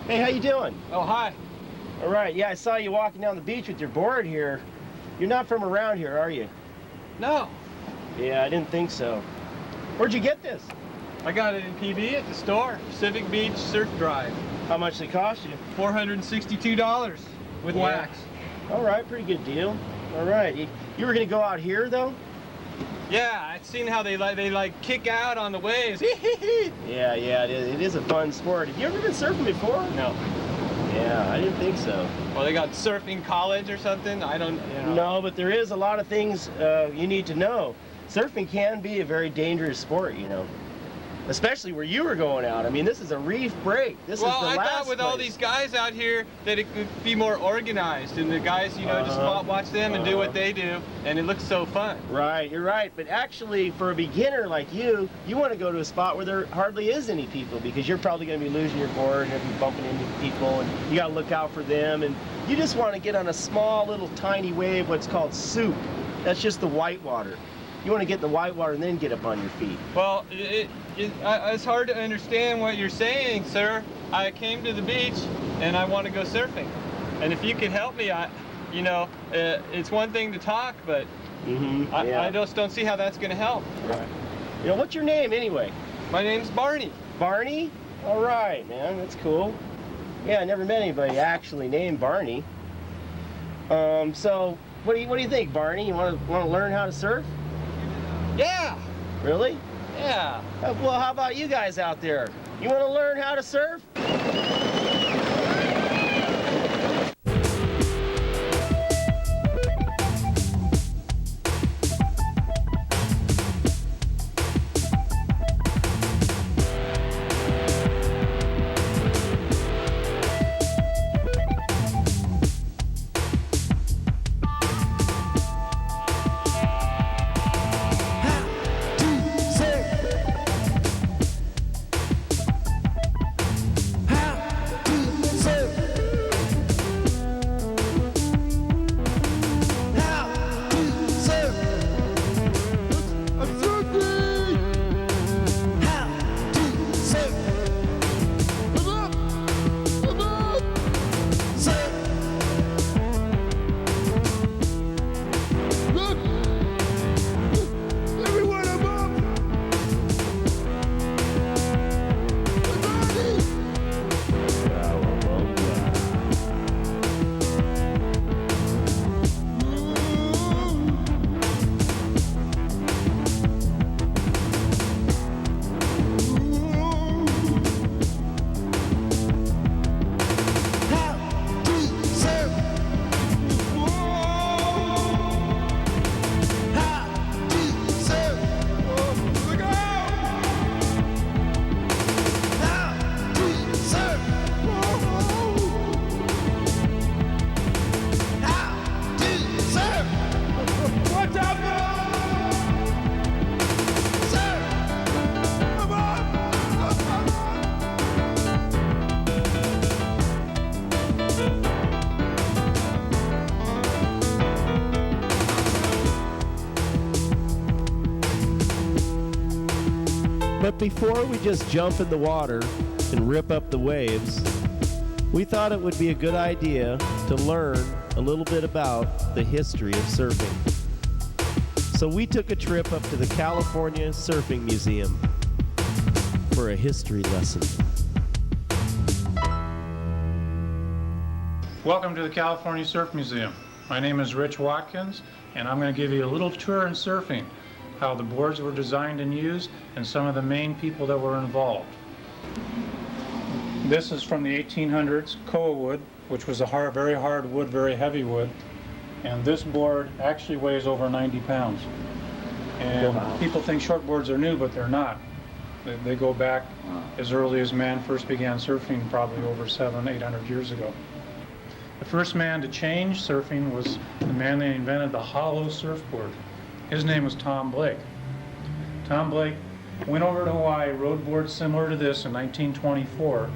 Hey, how you doing? Oh, hi. All right, yeah, I saw you walking down the beach with your board here. You're not from around here, are you? No. Yeah, I didn't think so. Where'd you get this? I got it in PB at the store. Pacific Beach Surf Drive. How much did it cost you? $462 with wax. All right, pretty good deal. All right, you were gonna go out here though? Yeah, I've seen how they kick out on the waves. Yeah, it is a fun sport. Have you ever been surfing before? No. Yeah, I didn't think so. Well, they got surfing college or something? I don't, you know. No, but there is a lot of things you need to know. Surfing can be a very dangerous sport, you know. Especially where you were going out. I mean, this is a reef break. This is the last Well, I thought with all these guys out here that it could be more organized, and the guys, you know, just spot watch them and do what they do, and it looks so fun. Right, you're right. But actually, for a beginner like you want to go to a spot where there hardly is any people, because you're probably going to be losing your board and be bumping into people, and you got to look out for them. And you just want to get on a small, little, tiny wave, what's called soup. That's just the white water. You want to get in the white water and then get up on your feet. Well, it's hard to understand what you're saying, sir. I came to the beach and I want to go surfing. And if you could help me, it's one thing to talk, but I just don't see how that's going to help. Right. You know, what's your name anyway? My name's Barney. Barney? All right, man, that's cool. Yeah, I never met anybody actually named Barney. So, what do you think, Barney? You want to learn how to surf? Yeah. Really? Yeah. Well, how about you guys out there? You want to learn how to surf? But before we just jump in the water and rip up the waves, we thought it would be a good idea to learn a little bit about the history of surfing. So we took a trip up to the California Surfing Museum for a history lesson. Welcome to the California Surf Museum. My name is Rich Watkins, and I'm going to give you a little tour in surfing, how the boards were designed and used, and some of the main people that were involved. This is from the 1800s, koa wood, which was a very hard wood, very heavy wood. and this board actually weighs over 90 pounds. And Wow. people think shortboards are new, but they're not. They go back as early as man first began surfing, probably over 700-800 years ago. The first man to change surfing was the man that invented the hollow surfboard. His name was Tom Blake. Tom Blake went over to Hawaii, rode boards similar to this in 1924,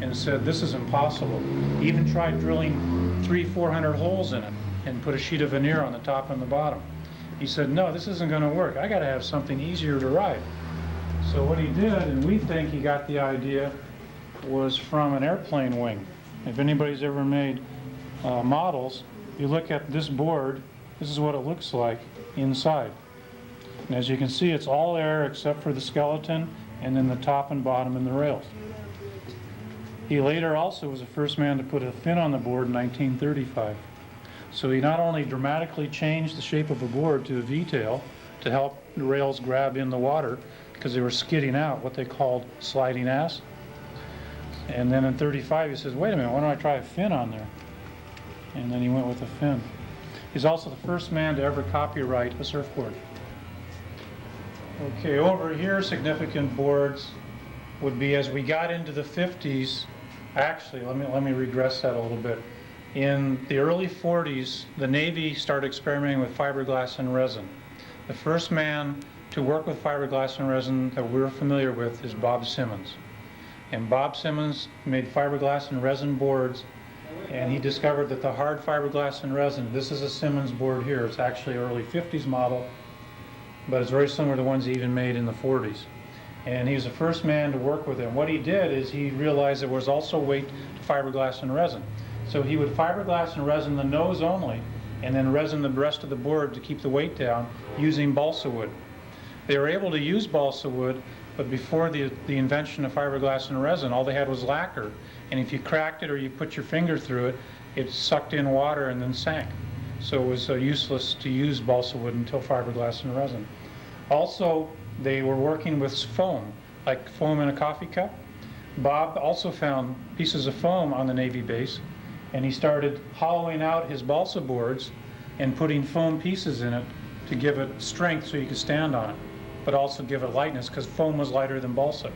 and said, this is impossible. He even tried drilling 300-400 holes in it and put a sheet of veneer on the top and the bottom. He said, no, this isn't going to work. I got to have something easier to ride. So what he did, and we think he got the idea, was from an airplane wing. If anybody's ever made models, you look at this board, this is what it looks like inside. And as you can see, it's all air except for the skeleton and then the top and bottom and the rails. He later also was the first man to put a fin on the board in 1935. So he not only dramatically changed the shape of a board to a V-tail to help the rails grab in the water because they were skidding out, what they called sliding ass. And then in 35 he says, wait a minute, why don't I try a fin on there? And then he went with a fin. He's also the first man to ever copyright a surfboard. Okay, over here, significant boards would be as we got into the 50s. Actually, let me regress that a little bit. In the early 40s, the Navy started experimenting with fiberglass and resin. The first man to work with fiberglass and resin that we're familiar with is Bob Simmons. And Bob Simmons made fiberglass and resin boards, and he discovered that the hard fiberglass and resin, this is a Simmons board here, it's actually an early 50s model, but it's very similar to the ones he even made in the 40s. And he was the first man to work with it. And what he did is he realized there was also weight to fiberglass and resin. So he would fiberglass and resin the nose only, and then resin the rest of the board to keep the weight down using balsa wood. They were able to use balsa wood, but before the invention of fiberglass and resin, all they had was lacquer. And if you cracked it or you put your finger through it, it sucked in water and then sank. So it was useless to use balsa wood until fiberglass and resin. Also, they were working with foam, like foam in a coffee cup. Bob also found pieces of foam on the Navy base, and he started hollowing out his balsa boards and putting foam pieces in it to give it strength so you could stand on it, but also give it lightness because foam was lighter than balsa.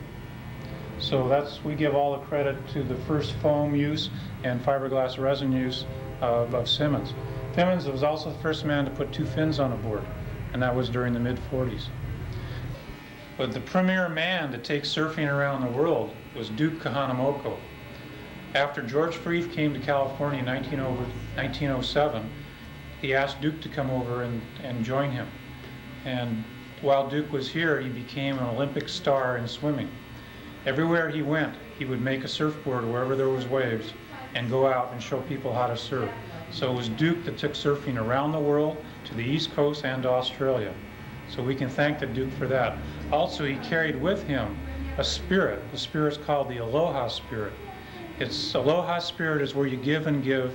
So we give all the credit to the first foam use and fiberglass resin use of Simmons. Simmons was also the first man to put 2 fins on a board, and that was during the mid-40s. But the premier man to take surfing around the world was Duke Kahanamoku. After George Freeth came to California in 1907, he asked Duke to come over and join him. And while Duke was here, he became an Olympic star in swimming. Everywhere he went, he would make a surfboard wherever there was waves and go out and show people how to surf. So it was Duke that took surfing around the world to the East Coast and to Australia. So we can thank the Duke for that. Also, he carried with him a spirit. The spirit's called the Aloha spirit. Aloha spirit is where you give and give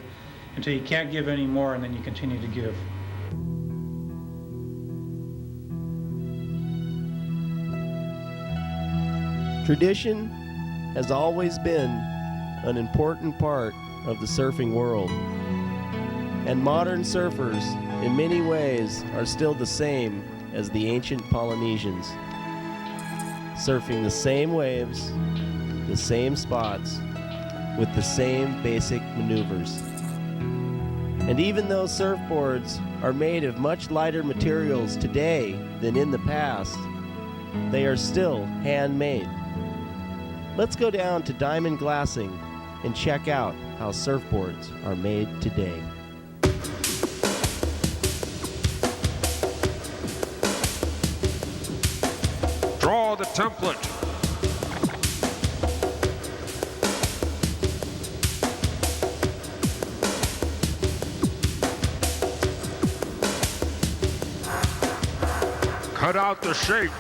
until you can't give anymore, and then you continue to give. Tradition has always been an important part of the surfing world. And modern surfers, in many ways, are still the same as the ancient Polynesians, surfing the same waves, the same spots, with the same basic maneuvers. And even though surfboards are made of much lighter materials today than in the past, they are still handmade. Let's go down to Diamond Glassing and check out how surfboards are made today. Draw the template. Cut out the shape.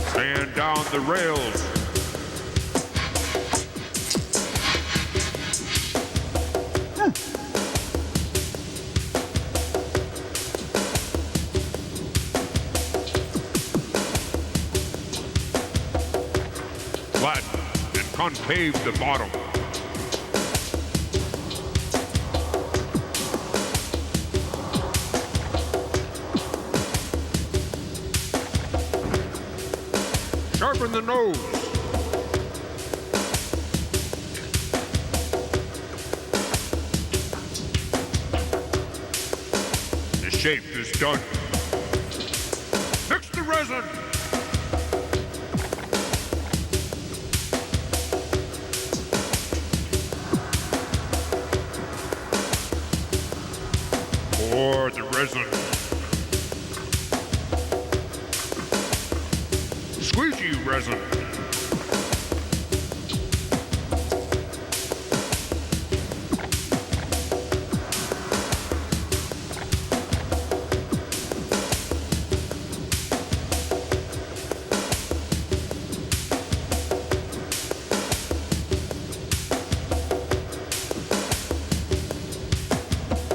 Stand down the rails. concave the bottom. Sharpen the nose. The shape is done. Mix the resin. Pour the resin. Squeegee resin.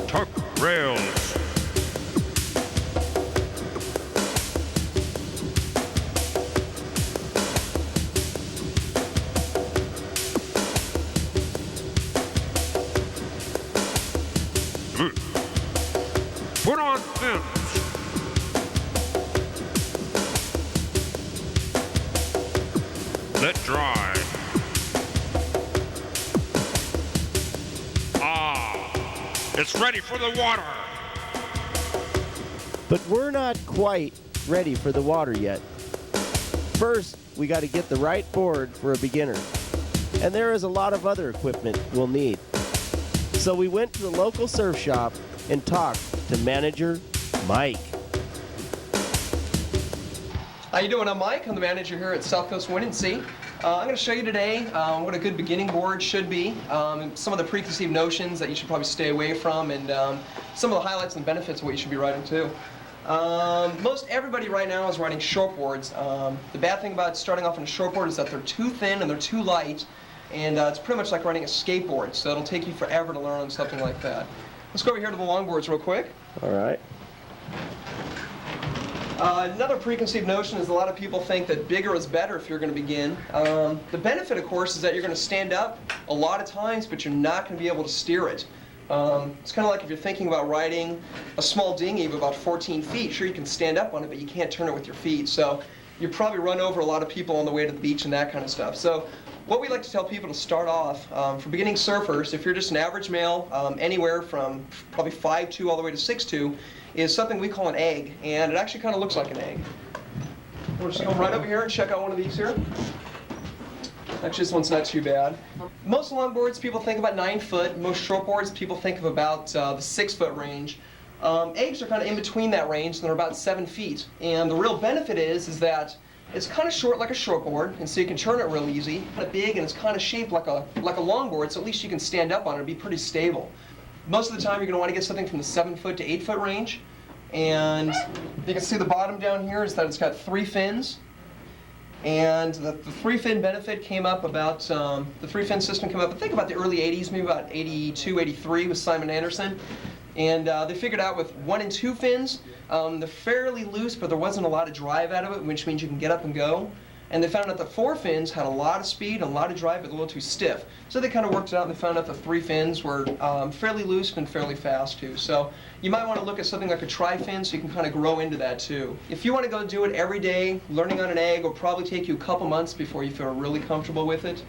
Tuck rails. Put on fins. Let dry. It's ready for the water. But we're not quite ready for the water yet. First, we got to get the right board for a beginner. And there is a lot of other equipment we'll need. So we went to the local surf shop and talked to manager Mike. How you doing? I'm Mike. I'm the manager here at South Coast Windansea. I'm going to show you today what a good beginning board should be, some of the preconceived notions that you should probably stay away from, and some of the highlights and benefits of what you should be riding too. Most everybody right now is riding shortboards. The bad thing about starting off on a shortboard is that they're too thin and they're too light, and it's pretty much like riding a skateboard, so it'll take you forever to learn on something like that. Let's go over here to the longboards real quick. All right. Another preconceived notion is a lot of people think that bigger is better if you're going to begin. The benefit, of course, is that you're going to stand up a lot of times, but you're not going to be able to steer it. It's kind of like if you're thinking about riding a small dinghy of about 14 feet. Sure, you can stand up on it, but you can't turn it with your feet. So you probably run over a lot of people on the way to the beach and that kind of stuff. So what we like to tell people to start off, for beginning surfers, if you're just an average male, anywhere from probably 5'2" all the way to 6'2", is something we call an egg, and it actually kind of looks like an egg. We're just going to run over here and check out one of these here. Actually, this one's not too bad. Most longboards, people think about 9 foot. Most shortboards, people think of about the 6 foot range. Eggs are kind of in between that range, and they're about 7 feet. And the real benefit is that it's kind of short like a shortboard, and so you can turn it real easy. Kind of big, and it's kind of shaped like a longboard, so at least you can stand up on it and be pretty stable. Most of the time, you're going to want to get something from the 7 foot to 8 foot range. And you can see the bottom down here is that it's got 3 fins. And the 3-fin benefit came up about, the 3-fin system came up, I think about the early 80s, maybe about 82, 83 with Simon Anderson. And they figured out with 1 and 2 fins, they're fairly loose, but there wasn't a lot of drive out of it, which means you can get up and go. And they found out the 4 fins had a lot of speed and a lot of drive, but a little too stiff. So they kind of worked it out and they found out the 3 fins were fairly loose and fairly fast too. So you might want to look at something like a tri-fin so you can kind of grow into that too. If you want to go do it every day, learning on an egg will probably take you a couple months before you feel really comfortable with it.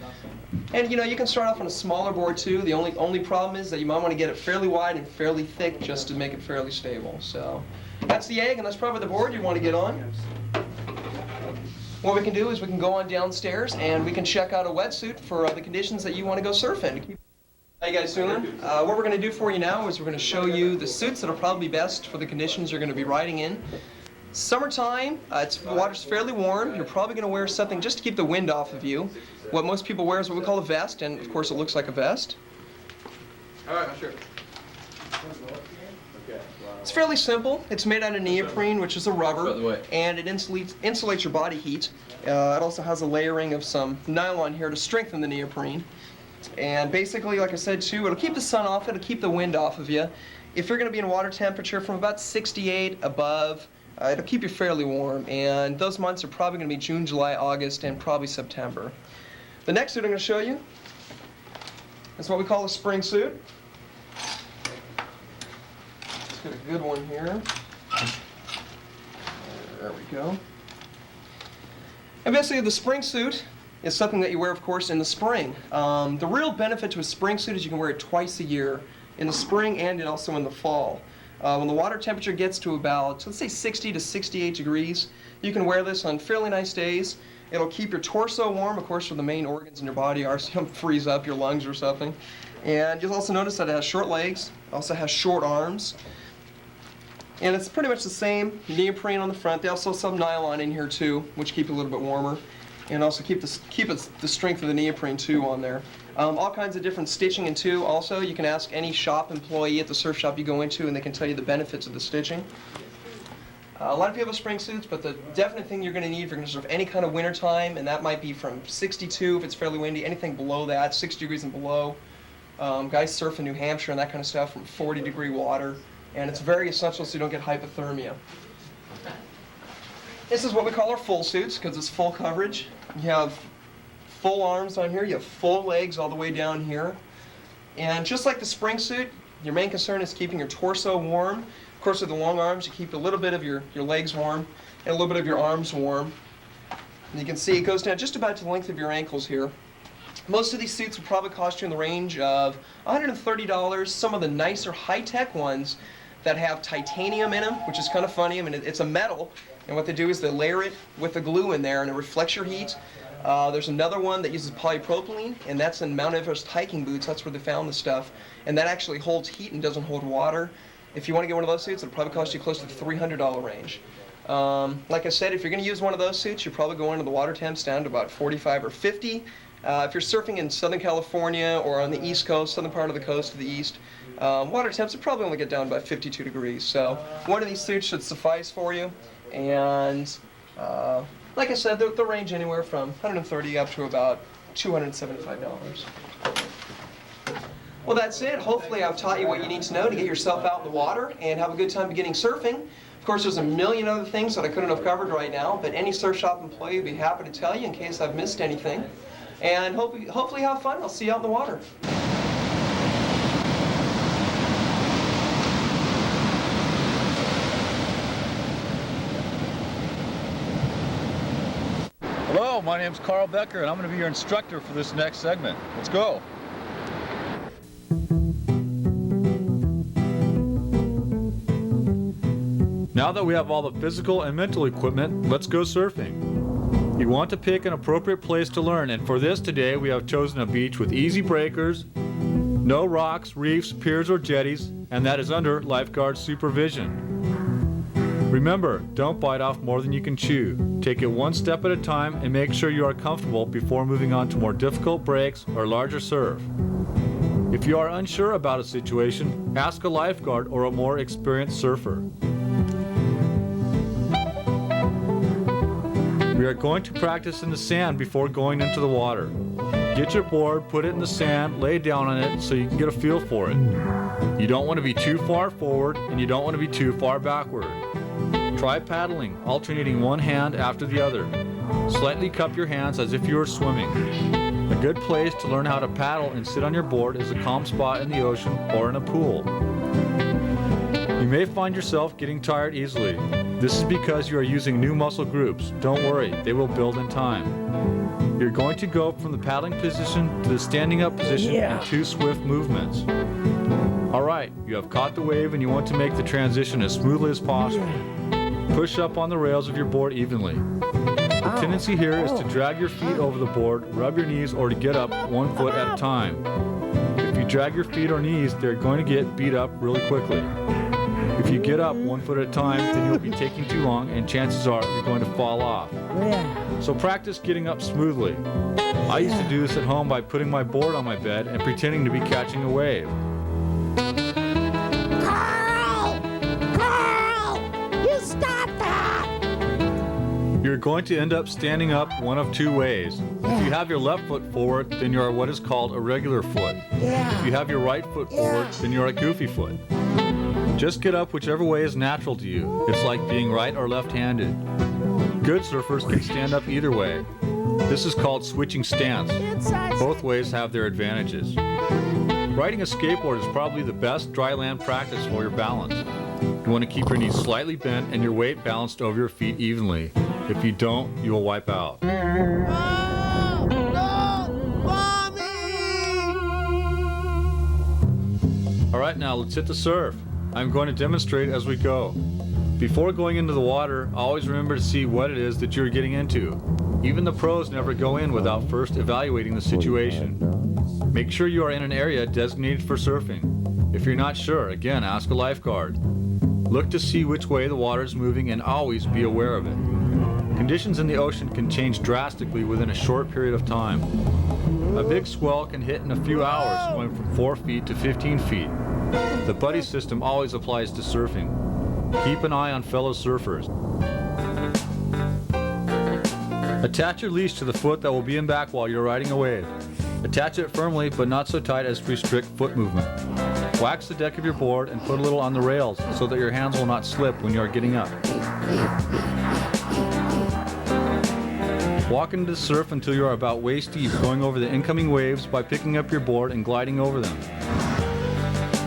And you know, you can start off on a smaller board too. The only problem is that you might want to get it fairly wide and fairly thick just to make it fairly stable. So that's the egg, and that's probably the board you want to get on. What we can do is we can go on downstairs and we can check out a wetsuit for the conditions that you want to go surf in. How you guys doing? What we're going to do for you now is we're going to show you the suits that are probably best for the conditions you're going to be riding in. Summertime, the water's fairly warm. You're probably going to wear something just to keep the wind off of you. What most people wear is what we call a vest, and of course it looks like a vest. All right, sure. It's fairly simple. It's made out of neoprene, which is a rubber, and it insulates your body heat. It also has a layering of some nylon here to strengthen the neoprene. And basically, like I said too, it'll keep the sun off, it'll keep the wind off of you. If you're going to be in water temperature from about 68 above, it'll keep you fairly warm. And those months are probably going to be June, July, August, and probably September. The next suit I'm going to show you is what we call a spring suit. Let's get a good one here. There we go. And basically the spring suit is something that you wear, of course, in the spring. The real benefit to a spring suit is you can wear it twice a year, in the spring and also in the fall. When the water temperature gets to about, let's say 60 to 68 degrees, you can wear this on fairly nice days. It'll keep your torso warm, of course, where the main organs in your body are, so you don't freeze up your lungs or something. And you'll also notice that it has short legs, also has short arms. And it's pretty much the same neoprene on the front. They also have some nylon in here too, which keep it a little bit warmer. And also keep the strength of the neoprene too on there. All kinds of different stitching and too. Also, you can ask any shop employee at the surf shop you go into and they can tell you the benefits of the stitching. A lot of people have spring suits, but the definite thing you're going to need if you're going to surf any kind of winter time, and that might be from 62 if it's fairly windy, anything below that, 60 degrees and below. Guys surf in New Hampshire and that kind of stuff from 40-degree water, and it's very essential so you don't get hypothermia. This is what we call our full suits because it's full coverage. You have full arms on here, you have full legs all the way down here. And just like the spring suit, your main concern is keeping your torso warm. Of course, with the long arms, you keep a little bit of your legs warm and a little bit of your arms warm. And you can see it goes down just about to the length of your ankles here. Most of these suits will probably cost you in the range of $130. Some of the nicer high-tech ones that have titanium in them, which is kind of funny. I mean, it's a metal, and what they do is they layer it with the glue in there, and it reflects your heat. There's another one that uses polypropylene, and that's in Mount Everest hiking boots. That's where they found the stuff, and that actually holds heat and doesn't hold water. If you want to get one of those suits, it'll probably cost you close to the $300 range. Like I said, if you're going to use one of those suits, you're probably going to the water temps down to about 45 or 50. If you're surfing in Southern California or on the East Coast, southern part of the coast to the east, water temps will probably only get down to about 52 degrees. So one of these suits should suffice for you. And like I said, they'll range anywhere from $130 up to about $275. Well, that's it. Hopefully I've taught you what you need to know to get yourself out in the water and have a good time beginning surfing. Of course, there's a million other things that I couldn't have covered right now, but any surf shop employee would be happy to tell you in case I've missed anything. And hopefully have fun. I'll see you out in the water. Hello, my name's Carl Becker, and I'm going to be your instructor for this next segment. Let's go. Now that we have all the physical and mental equipment, let's go surfing. You want to pick an appropriate place to learn, and for this today we have chosen a beach with easy breakers, no rocks, reefs, piers, or jetties, and that is under lifeguard supervision. Remember, don't bite off more than you can chew. Take it one step at a time and make sure you are comfortable before moving on to more difficult breaks or larger surf. If you are unsure about a situation, ask a lifeguard or a more experienced surfer. We are going to practice in the sand before going into the water. Get your board, put it in the sand, lay down on it so you can get a feel for it. You don't want to be too far forward and you don't want to be too far backward. Try paddling, alternating one hand after the other. Slightly cup your hands as if you were swimming. A good place to learn how to paddle and sit on your board is a calm spot in the ocean or in a pool. You may find yourself getting tired easily. This is because you are using new muscle groups. Don't worry, they will build in time. You're going to go from the paddling position to the standing up position in 2 swift movements. Alright, you have caught the wave and you want to make the transition as smoothly as possible. Push up on the rails of your board evenly. The tendency here is to drag your feet over the board, rub your knees, or to get up 1 foot at a time. If you drag your feet or knees, they're going to get beat up really quickly. If you get up 1 foot at a time, then you'll be taking too long and chances are you're going to fall off. So practice getting up smoothly. I used to do this at home by putting my board on my bed and pretending to be catching a wave. Carl! You stop that! You're going to end up standing up one of 2 ways. If you have your left foot forward, then you are what is called a regular foot. If you have your right foot forward, then you're a goofy foot. Just get up whichever way is natural to you. It's like being right or left-handed. Good surfers can stand up either way. This is called switching stance. Both ways have their advantages. Riding a skateboard is probably the best dry land practice for your balance. You want to keep your knees slightly bent and your weight balanced over your feet evenly. If you don't, you will wipe out. Oh, no, Mommy! Alright, now let's hit the surf. I'm going to demonstrate as we go. Before going into the water, always remember to see what it is that you're getting into. Even the pros never go in without first evaluating the situation. Make sure you are in an area designated for surfing. If you're not sure, again, ask a lifeguard. Look to see which way the water is moving and always be aware of it. Conditions in the ocean can change drastically within a short period of time. A big swell can hit in a few hours, going from 4 feet to 15 feet. The buddy system always applies to surfing. Keep an eye on fellow surfers. Attach your leash to the foot that will be in back while you're riding a wave. Attach it firmly, but not so tight as to restrict foot movement. Wax the deck of your board and put a little on the rails so that your hands will not slip when you are getting up. Walk into the surf until you are about waist deep, going over the incoming waves by picking up your board and gliding over them.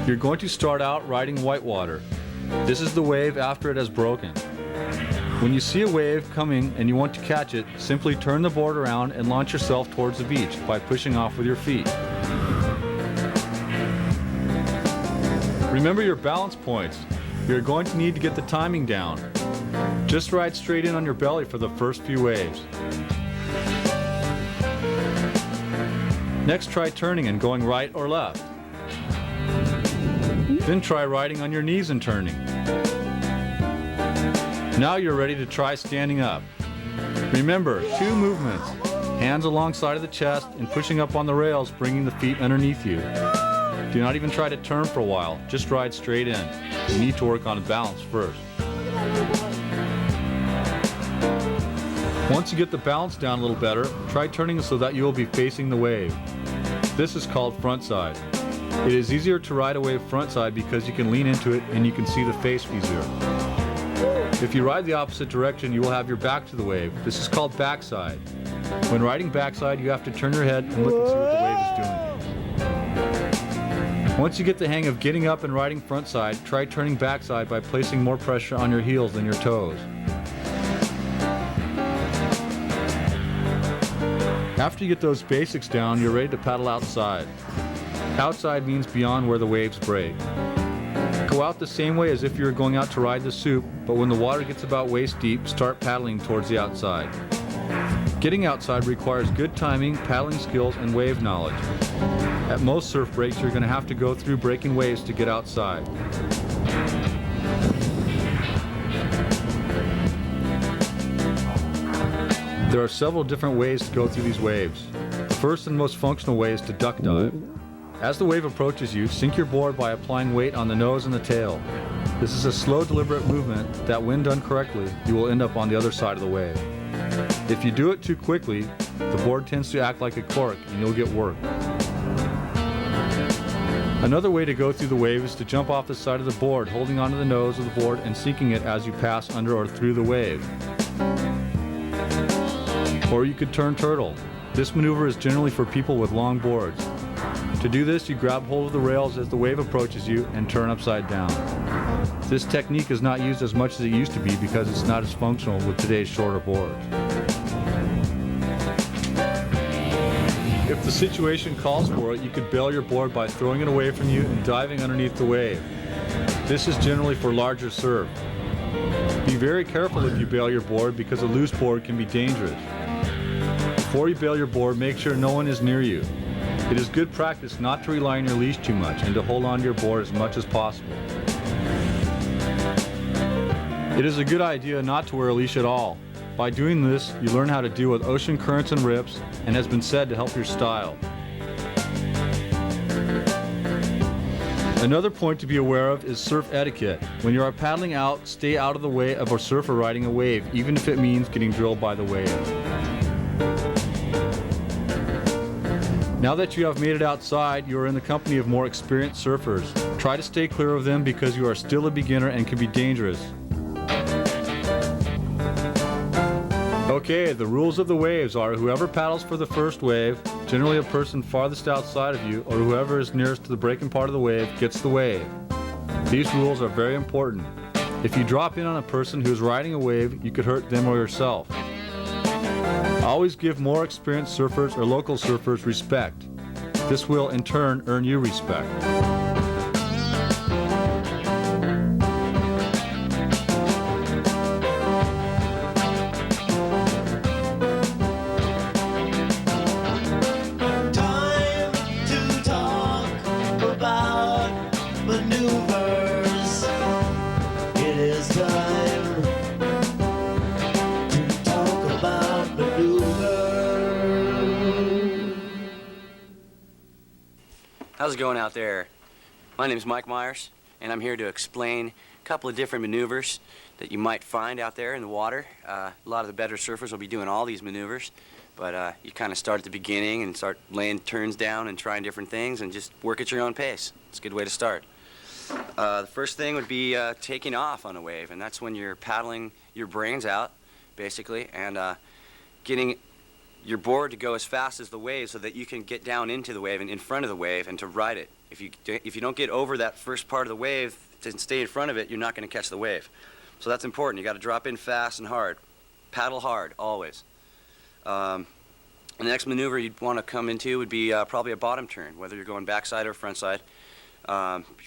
You're going to start out riding whitewater. This is the wave after it has broken. When you see a wave coming and you want to catch it, simply turn the board around and launch yourself towards the beach by pushing off with your feet. Remember your balance points. You're going to need to get the timing down. Just ride straight in on your belly for the first few waves. Next, try turning and going right or left. Then try riding on your knees and turning. Now you're ready to try standing up. Remember, 2 movements. Hands alongside of the chest and pushing up on the rails, bringing the feet underneath you. Do not even try to turn for a while, just ride straight in. You need to work on balance first. Once you get the balance down a little better, try turning so that you will be facing the wave. This is called frontside. It is easier to ride a wave frontside because you can lean into it and you can see the face easier. If you ride the opposite direction, you will have your back to the wave. This is called backside. When riding backside, you have to turn your head and look and see what the wave is doing. Once you get the hang of getting up and riding frontside, try turning backside by placing more pressure on your heels than your toes. After you get those basics down, you're ready to paddle outside. Outside means beyond where the waves break. Go out the same way as if you were going out to ride the soup, but when the water gets about waist deep, start paddling towards the outside. Getting outside requires good timing, paddling skills, and wave knowledge. At most surf breaks, you're going to have to go through breaking waves to get outside. There are several different ways to go through these waves. The first and most functional way is to duck dive. As the wave approaches you, sink your board by applying weight on the nose and the tail. This is a slow, deliberate movement that, when done correctly, you will end up on the other side of the wave. If you do it too quickly, the board tends to act like a cork and you'll get worked. Another way to go through the wave is to jump off the side of the board, holding onto the nose of the board and sinking it as you pass under or through the wave. Or you could turn turtle. This maneuver is generally for people with long boards. To do this, you grab hold of the rails as the wave approaches you and turn upside down. This technique is not used as much as it used to be because it's not as functional with today's shorter boards. If the situation calls for it, you could bail your board by throwing it away from you and diving underneath the wave. This is generally for larger surf. Be very careful if you bail your board because a loose board can be dangerous. Before you bail your board, make sure no one is near you. It is good practice not to rely on your leash too much and to hold on to your board as much as possible. It is a good idea not to wear a leash at all. By doing this, you learn how to deal with ocean currents and rips, and has been said to help your style. Another point to be aware of is surf etiquette. When you are paddling out, stay out of the way of a surfer riding a wave, even if it means getting drilled by the wave. Now that you have made it outside, you are in the company of more experienced surfers. Try to stay clear of them because you are still a beginner and can be dangerous. Okay, the rules of the waves are whoever paddles for the first wave, generally a person farthest outside of you, or whoever is nearest to the breaking part of the wave, gets the wave. These rules are very important. If you drop in on a person who is riding a wave, you could hurt them or yourself. Always give more experienced surfers or local surfers respect. This will, in turn, earn you respect. Time to talk about maneuvers. It is time to talk about maneuvers. How's it going out there? My name is Mike Myers, and I'm here to explain a couple of different maneuvers that you might find out there in the water. A lot of the better surfers will be doing all these maneuvers, but you kind of start at the beginning and start laying turns down and trying different things and just work at your own pace. It's a good way to start. The first thing would be taking off on a wave, and that's when you're paddling your brains out, basically, and getting your board to go as fast as the wave so that you can get down into the wave and in front of the wave and to ride it. If you don't get over that first part of the wave to stay in front of it, you're not going to catch the wave. So that's important. You got to drop in fast and hard. Paddle hard, always. The next maneuver you'd want to come into would be probably a bottom turn, whether you're going backside or front side.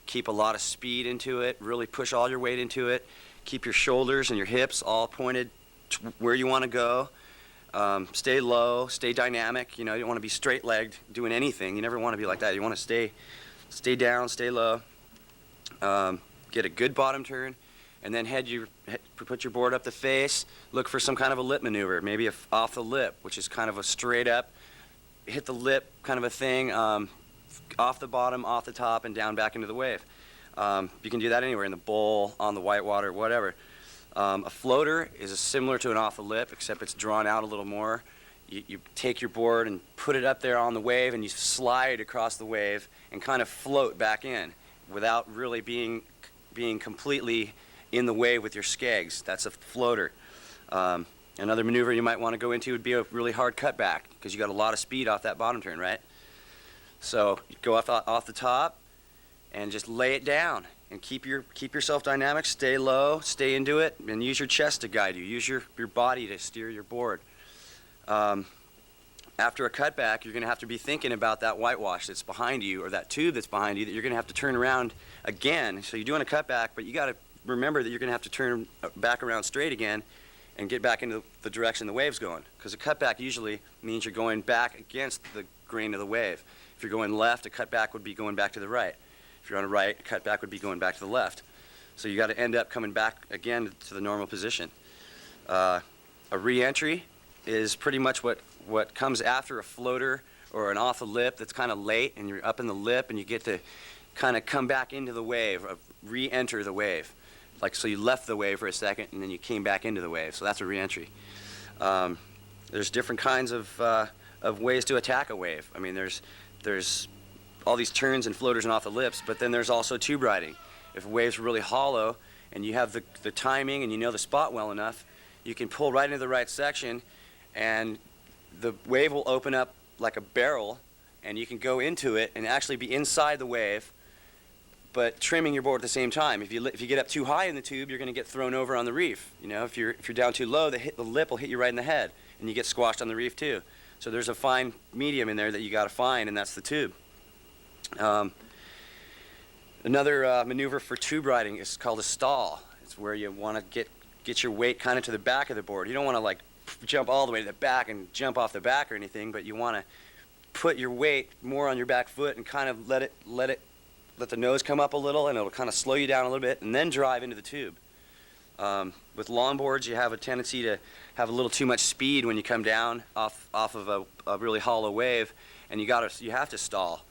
Keep a lot of speed into it, really push all your weight into it. Keep your shoulders and your hips all pointed to where you want to go. Stay low, stay dynamic. You know, you don't want to be straight-legged doing anything. You never want to be like that. You want to stay down, stay low. Get a good bottom turn, and then put your board up the face. Look for some kind of a lip maneuver, maybe off the lip, which is kind of a straight up, hit the lip kind of a thing, off the bottom, off the top, and down back into the wave. You can do that anywhere, in the bowl, on the whitewater, whatever. A floater is similar to an off the lip, except it's drawn out a little more. You take your board and put it up there on the wave, and you slide across the wave and kind of float back in without really being completely in the wave with your skegs. That's a floater. Another maneuver you might want to go into would be a really hard cutback, because you got a lot of speed off that bottom turn, right? So you go off the top and just lay it down. And keep yourself dynamic, stay low, stay into it, and use your chest to guide you. Use your body to steer your board. After a cutback, you're going to have to be thinking about that whitewash that's behind you, or that tube that's behind you, that you're going to have to turn around again. So you're doing a cutback, but you got to remember that you're going to have to turn back around straight again and get back into the direction the wave's going. Because a cutback usually means you're going back against the grain of the wave. If you're going left, a cutback would be going back to the right. If you're on the right, a cutback would be going back to the left. So you got to end up coming back again to the normal position. A re-entry is pretty much what comes after a floater or an off the lip that's kind of late, and you're up in the lip, and you get to kind of come back into the wave, re-enter the wave. Like, so you left the wave for a second, and then you came back into the wave. So that's a re-entry. There's different kinds of ways to attack a wave. I mean, there's all these turns and floaters and off the lips, but then there's also tube riding. If a wave's really hollow and you have the timing and you know the spot well enough, you can pull right into the right section, and the wave will open up like a barrel, and you can go into it and actually be inside the wave, but trimming your board at the same time. If you get up too high in the tube, you're going to get thrown over on the reef. You know, if you're down too low, the lip will hit you right in the head, and you get squashed on the reef too. So there's a fine medium in there that you got to find, and that's the tube. Another maneuver for tube riding is called a stall. It's where you want to get your weight kind of to the back of the board. You don't want to like jump all the way to the back and jump off the back or anything, but you want to put your weight more on your back foot and kind of let the nose come up a little, and it'll kind of slow you down a little bit, and then drive into the tube. With longboards, you have a tendency to have a little too much speed when you come down off of a really hollow wave, and you have to stall.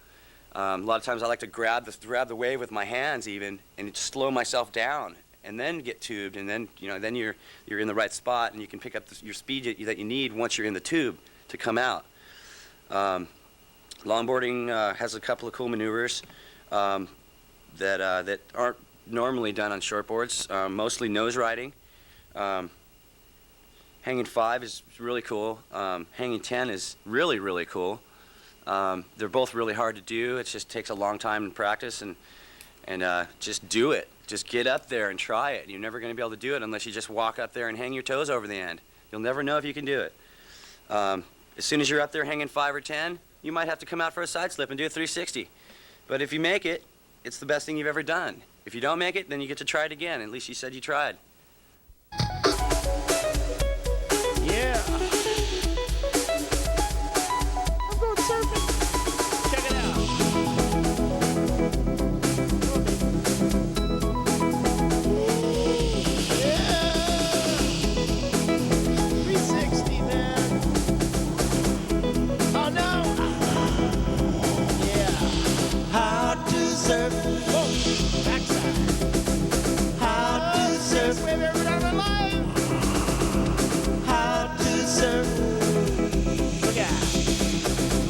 A lot of times I like to grab the wave with my hands even, and slow myself down, and then get tubed, and then then you're in the right spot, and you can pick up your speed that you need once you're in the tube to come out. Longboarding has a couple of cool maneuvers that aren't normally done on shortboards. Mostly nose riding. Hanging 5 is really cool. Hanging 10 is really, really cool. They're both really hard to do. It just takes a long time in practice, and just do it. Just get up there and try it. You're never going to be able to do it unless you just walk up there and hang your toes over the end. You'll never know if you can do it. As soon as you're up there hanging 5 or 10, you might have to come out for a side slip and do a 360. But if you make it, it's the best thing you've ever done. If you don't make it, then you get to try it again. At least you said you tried. Yeah. I'm going surfing. Check it out. Yeah. 360, man. Oh no. Yeah. How to surf, Whoa. Backside. how to surf, Best wave ever done in my life. how to surf, Look out.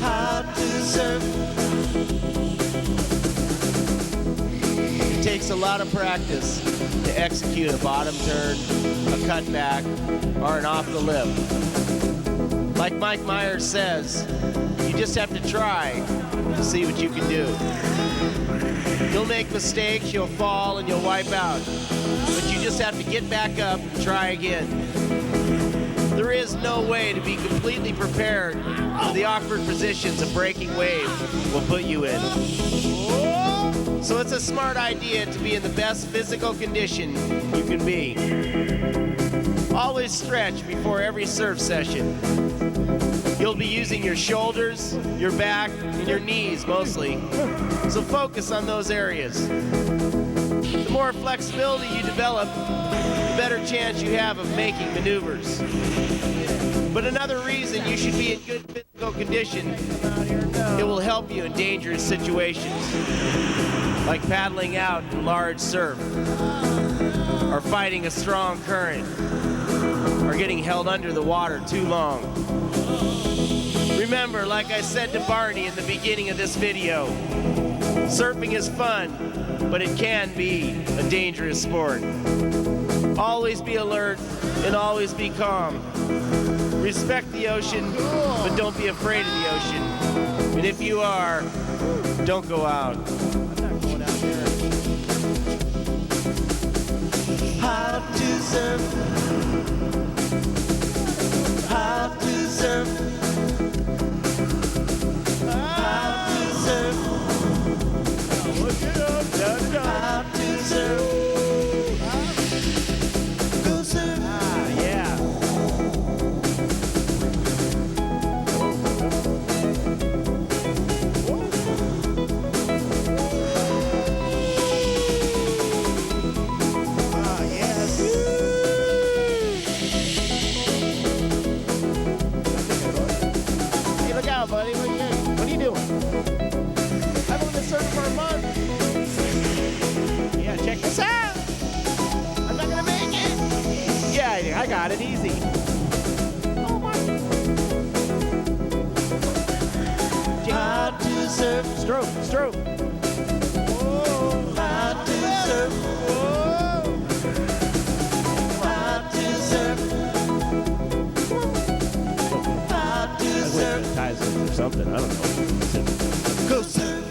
how to surf. It takes a lot of practice to execute a bottom turn, a cutback, or an off the lip. Like Mike Myers says, you just have to try to see what you can do. You'll make mistakes, you'll fall, and you'll wipe out. But you just have to get back up and try again. There is no way to be completely prepared for the awkward positions a breaking wave will put you in. So it's a smart idea to be in the best physical condition you can be. Always stretch before every surf session. You'll be using your shoulders, your back, and your knees mostly. So focus on those areas. The more flexibility you develop, the better chance you have of making maneuvers. But another reason you should be in good physical condition, it will help you in dangerous situations, like paddling out in large surf, or fighting a strong current, or getting held under the water too long. Remember, like I said to Barney in the beginning of this video, surfing is fun, but it can be a dangerous sport. Always be alert and always be calm. Respect the ocean, but don't be afraid of the ocean. And if you are, don't go out. I'm not going out there. How to surf, how to surf, how to surf, how to surf. Go surf. Ah, yeah. Ah, yes. Hey, look out, buddy. What are you doing? I've only been surfing for a month. Yeah, check this out. I'm not gonna make it. Yeah, I got it easy. Oh my. How to surf, Stroke. Whoa. how to surf, Whoa. how to surf, how to I surf. wish ties or something. I don't know. Go surf.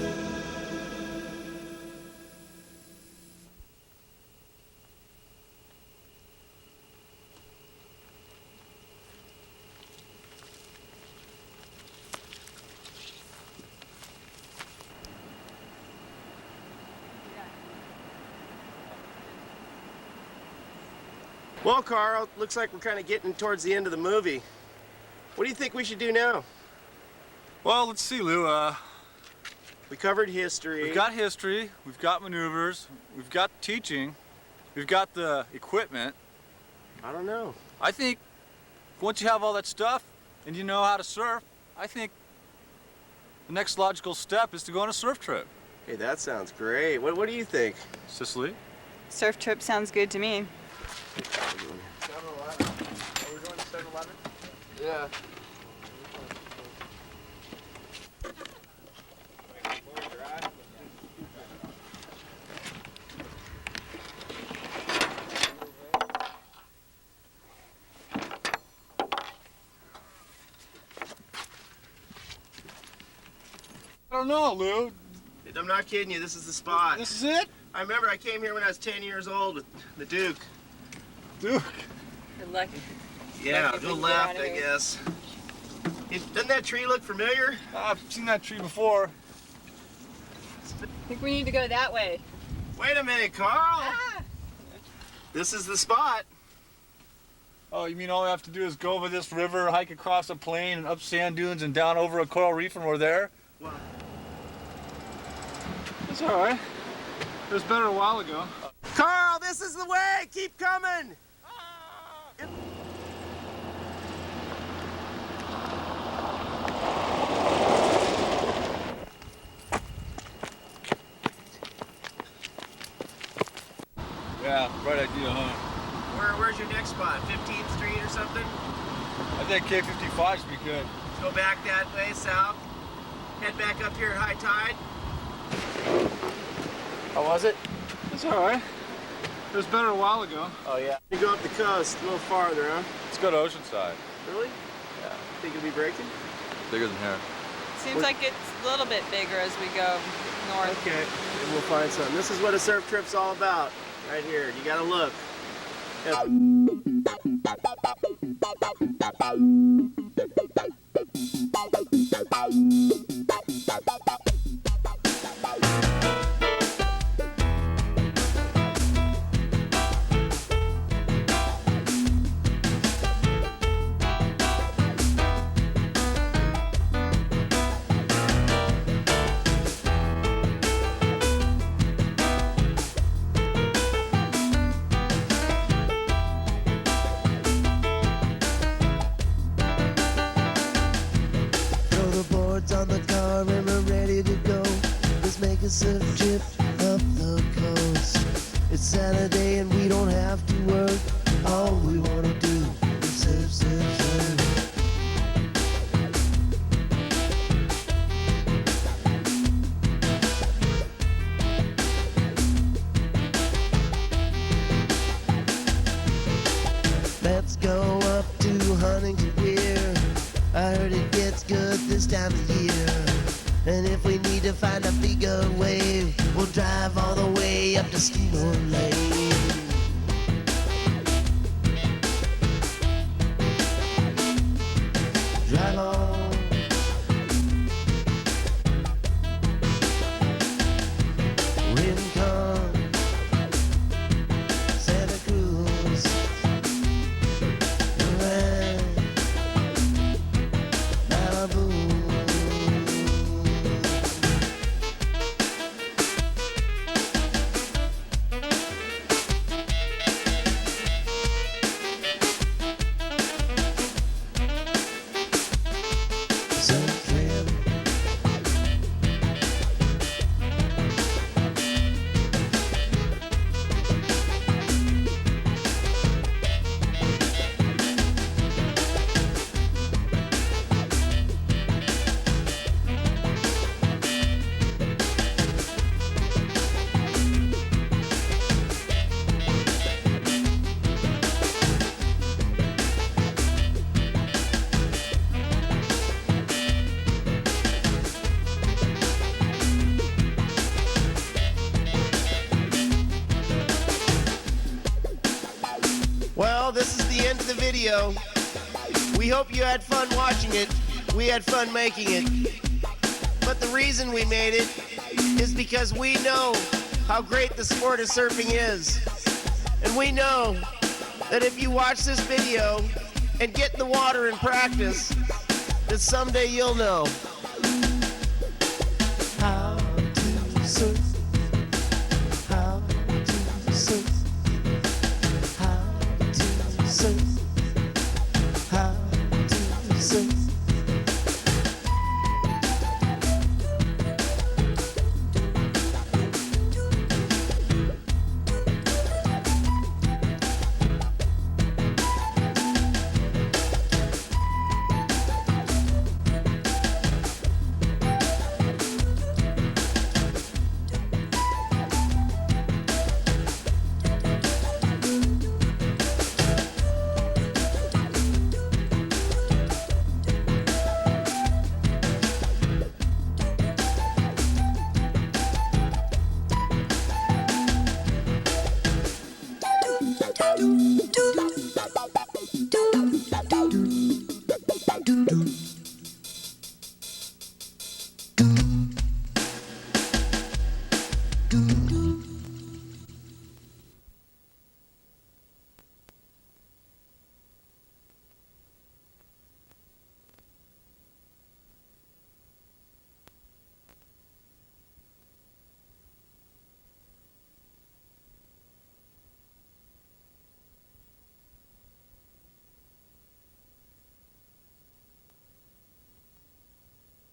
Well, Carl, looks like we're kind of getting towards the end of the movie. What do you think we should do now? Well, let's see, Lou. We covered history. We've got history, we've got maneuvers, we've got teaching, we've got the equipment. I don't know. I think once you have all that stuff and you know how to surf, I think the next logical step is to go on a surf trip. Hey, that sounds great. What do you think? Cicely? Surf trip sounds good to me. 7-Eleven. Are we going to 7-Eleven? Yeah. don't know, Lou. I'm not kidding you, this is the spot. This is it? I remember I came here when I was 10 years old with the Duke. Duke. You're lucky. Yeah, Lucky go we can get out left, of I here. guess. Doesn't that tree look familiar? I've seen that tree before. I think we need to go that way. Wait a minute, Carl. Ah! This is the spot. Oh, you mean all we have to do is go over this river, hike across a plain, and up sand dunes, and down over a coral reef, and we're there? Well, It's all right. It was better a while ago. Carl, this is the way. Keep coming. Yeah, right idea, huh? Where's your next spot? 15th Street or something? I think K55 should be good. Go back that way, south. Head back up here at high tide. How was it? It's all right. It was better a while ago. Oh, yeah. You go up the coast, a little farther, huh? Let's go to Oceanside. Really? Yeah. Think it'll be breaking? Bigger than here. Seems like it's a little bit bigger as we go north. Okay. Maybe we'll find something. This is what a surf trip's all about, right here. You gotta look. Yeah. Throw the boards on the car and we're ready to go. Let's make a surf trip up the coast. It's Saturday and we don't have to work. All we wanna do is surf, surf, surf. Let's go up to Huntington Pier. I heard it gets good this time of year. And if we need to find a bigger wave, we'll drive all the way up to Steamboat Lane. Drive on. Rincon, Santa Cruz, Duran, Malibu. Surf trip. Well, this is the end of the video. We hope you had fun watching it. We had fun making it. But the reason we made it is because we know how great the sport of surfing is. And we know that if you watch this video and get in the water and practice, that someday you'll know.